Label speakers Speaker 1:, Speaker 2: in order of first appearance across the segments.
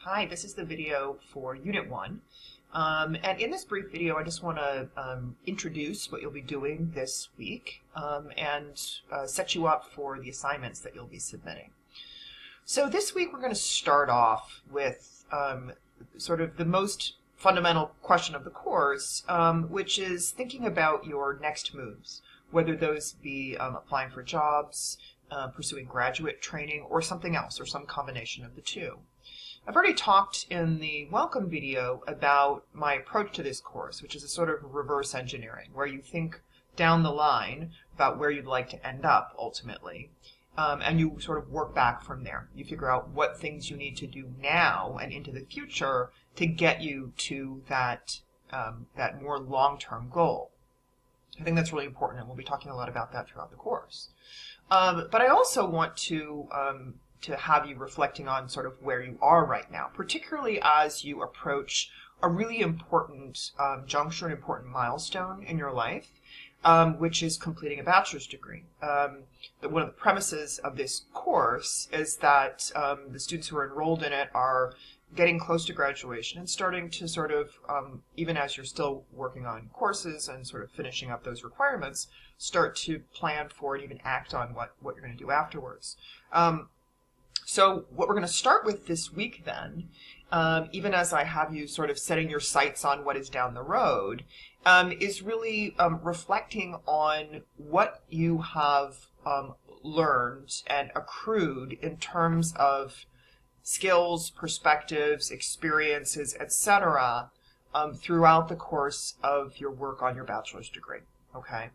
Speaker 1: Hi, this is the video for Unit 1. And in this brief video, I just want to introduce what you'll be doing this week and set you up for the assignments that you'll be submitting. So this week, we're going to start off with sort of the most fundamental question of the course, which is thinking about your next moves, whether those be applying for jobs, pursuing graduate training, or something else, or some combination of the two. I've already talked in the welcome video about my approach to this course, which is a sort of reverse engineering, where you think down the line about where you'd like to end up ultimately, and you sort of work back from there. You figure out what things you need to do now and into the future to get you to that, that more long-term goal. I think that's really important, and we'll be talking a lot about that throughout the course. But I also want to have you reflecting on sort of where you are right now, particularly as you approach a really important juncture, an important milestone in your life, which is completing a bachelor's degree. One of the premises of this course is that the students who are enrolled in it are getting close to graduation and starting to sort of, even as you're still working on courses and sort of finishing up those requirements, start to plan for and even act on what you're going to do afterwards. So what we're going to start with this week then, even as I have you sort of setting your sights on what is down the road, is really reflecting on what you have learned and accrued in terms of skills, perspectives, experiences, etc., throughout the course of your work on your bachelor's degree, okay?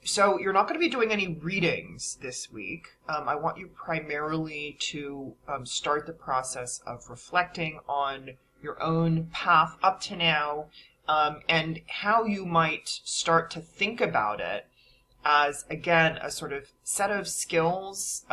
Speaker 1: So you're not going to be doing any readings this week. I want you primarily to start the process of reflecting on your own path up to now and how you might start to think about it as, again, a sort of set of skills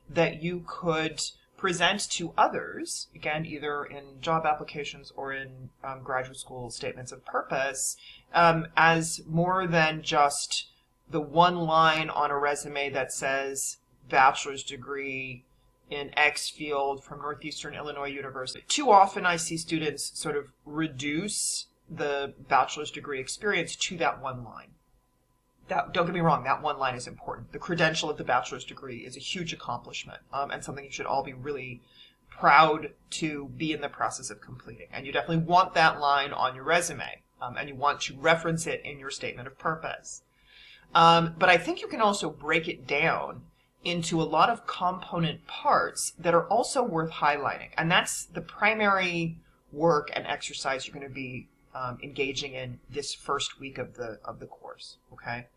Speaker 1: that you could present to others, again, either in job applications or in graduate school statements of purpose, as more than just the one line on a resume that says bachelor's degree in X field from Northeastern Illinois University. Too often I see students sort of reduce the bachelor's degree experience to that one line. Don't get me wrong, that one line is important. The credential of the bachelor's degree is a huge accomplishment and something you should all be really proud to be in the process of completing. And you definitely want that line on your resume and you want to reference it in your statement of purpose. But I think you can also break it down into a lot of component parts that are also worth highlighting. And that's the primary work and exercise you're going to be engaging in this first week of the course, okay?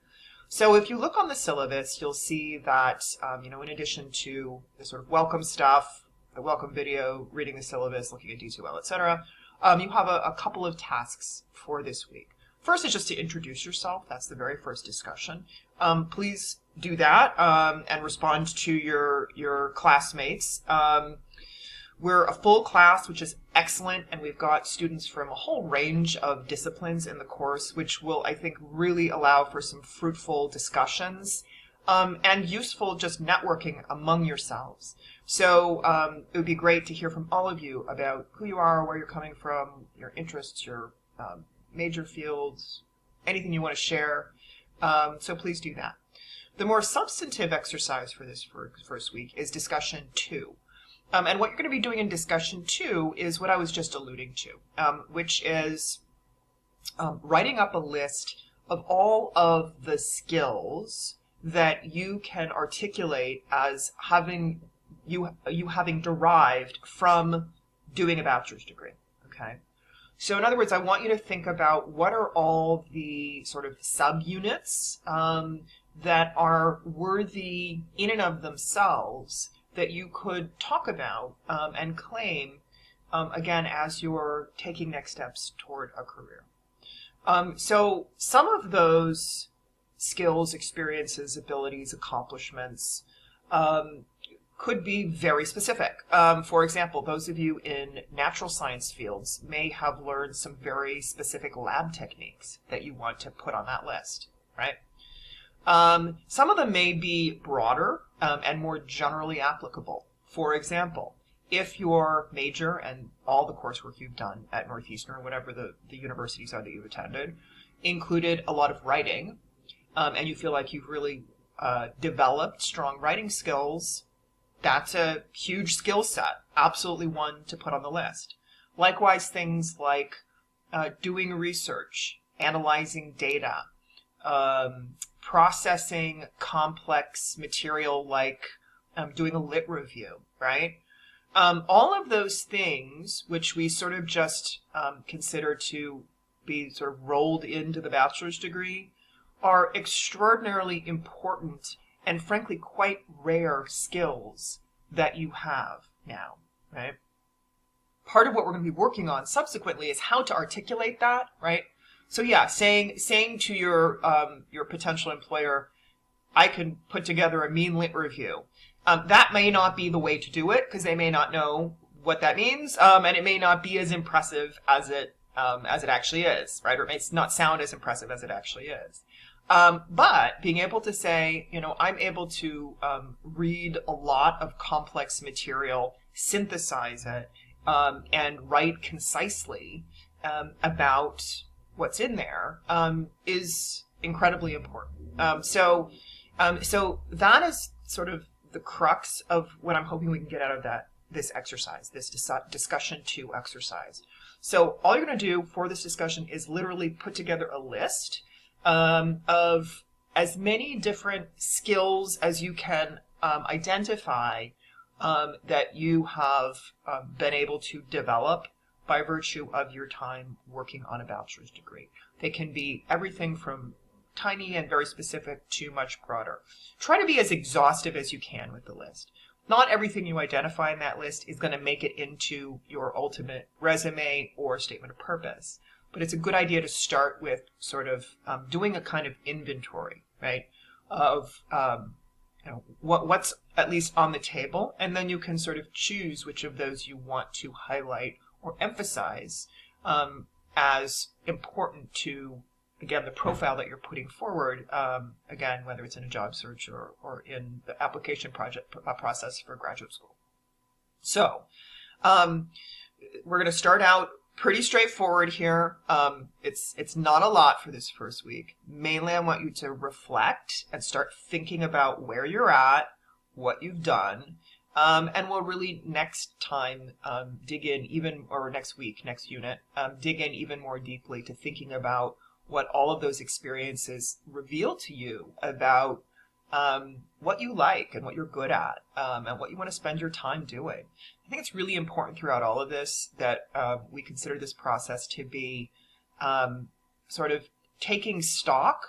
Speaker 1: So if you look on the syllabus, you'll see that, in addition to the sort of welcome stuff, the welcome video, reading the syllabus, looking at D2L, etc., you have a couple of tasks for this week. First is just to introduce yourself. That's the very first discussion. Please do that and respond to your classmates. We're a full class, which is excellent, and we've got students from a whole range of disciplines in the course, which will, I think, really allow for some fruitful discussions and useful just networking among yourselves. So it would be great to hear from all of you about who you are, where you're coming from, your interests, your major fields, anything you want to share. So please do that. The more substantive exercise for this first week is discussion 2. And what you're going to be doing in discussion 2 is what I was just alluding to, which is writing up a list of all of the skills that you can articulate as having having derived from doing a bachelor's degree, okay? So in other words, I want you to think about what are all the sort of subunits that are worthy in and of themselves that you could talk about and claim, again, as you're taking next steps toward a career. So some of those skills, experiences, abilities, accomplishments could be very specific. For example, those of you in natural science fields may have learned some very specific lab techniques that you want to put on that list, right? Some of them may be broader and more generally applicable. For example, if your major and all the coursework you've done at Northeastern or whatever the universities are that you've attended included a lot of writing, and you feel like you've really developed strong writing skills, that's a huge skill set, absolutely one to put on the list. Likewise, things like doing research, analyzing data, processing complex material like doing a lit review, right? All of those things, which we sort of just consider to be sort of rolled into the bachelor's degree, are extraordinarily important and frankly quite rare skills that you have now, right? Part of what we're going to be working on subsequently is how to articulate that, right? So yeah, saying to your potential employer, I can put together a mean lit review. That may not be the way to do it because they may not know what that means, and it may not be as impressive as it actually is, right? Or it may not sound as impressive as it actually is. But being able to say, I'm able to read a lot of complex material, synthesize it, and write concisely about what's in there is incredibly important. So that is sort of the crux of what I'm hoping we can get out of this exercise, this discussion 2 exercise. So all you're going to do for this discussion is literally put together a list of as many different skills as you can identify that you have been able to develop by virtue of your time working on a bachelor's degree. They can be everything from tiny and very specific to much broader. Try to be as exhaustive as you can with the list. Not everything you identify in that list is going to make it into your ultimate resume or statement of purpose. But it's a good idea to start with sort of doing a kind of inventory, right, of what's at least on the table, and then you can sort of choose which of those you want to highlight or emphasize as important to, again, the profile that you're putting forward, again, whether it's in a job search or in the application process for graduate school. So we're going to start out pretty straightforward here. It's not a lot for this first week. Mainly I want you to reflect and start thinking about where you're at, what you've done, and we'll really next time dig in even, or next week, next unit, dig in even more deeply to thinking about what all of those experiences reveal to you about what you like and what you're good at, and what you want to spend your time doing. I think it's really important throughout all of this that we consider this process to be sort of taking stock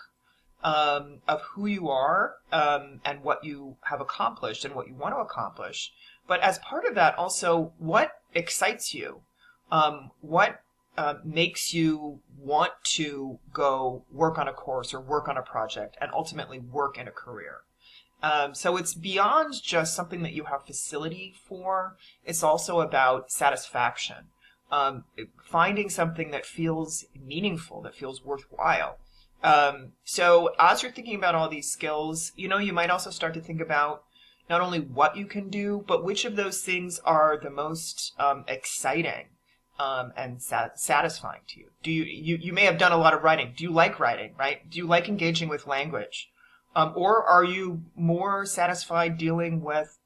Speaker 1: of who you are and what you have accomplished and what you want to accomplish. But as part of that, also, what excites you? What makes you want to go work on a course or work on a project and ultimately work in a career? So it's beyond just something that you have facility for. It's also about satisfaction. Finding something that feels meaningful, that feels worthwhile. So as you're thinking about all these skills, you might also start to think about not only what you can do, but which of those things are the most exciting and satisfying to you. You may have done a lot of writing. Do you like writing, right? Do you like engaging with language? Or are you more satisfied dealing with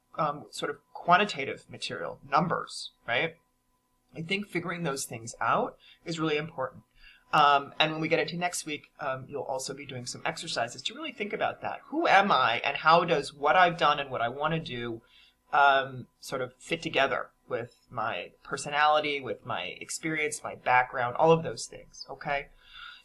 Speaker 1: sort of quantitative material, numbers, right? I think figuring those things out is really important. And when we get into next week, you'll also be doing some exercises to really think about that. Who am I, and how does what I've done and what I want to do sort of fit together with my personality, with my experience, my background, all of those things, okay?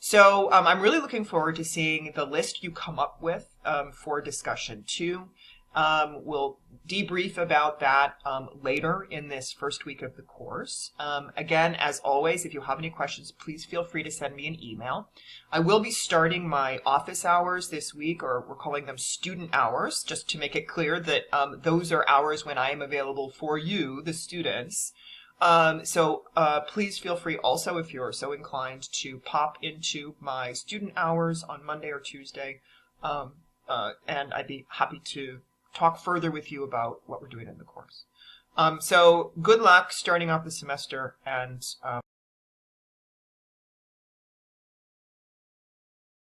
Speaker 1: So I'm really looking forward to seeing the list you come up with for discussion 2. We'll debrief about that later in this first week of the course. Again, as always, if you have any questions, please feel free to send me an email. I will be starting my office hours this week, or we're calling them student hours, just to make it clear that those are hours when I am available for you, the students. So please feel free also, if you're so inclined, to pop into my student hours on Monday or Tuesday, and I'd be happy to talk further with you about what we're doing in the course. So good luck starting off the semester, and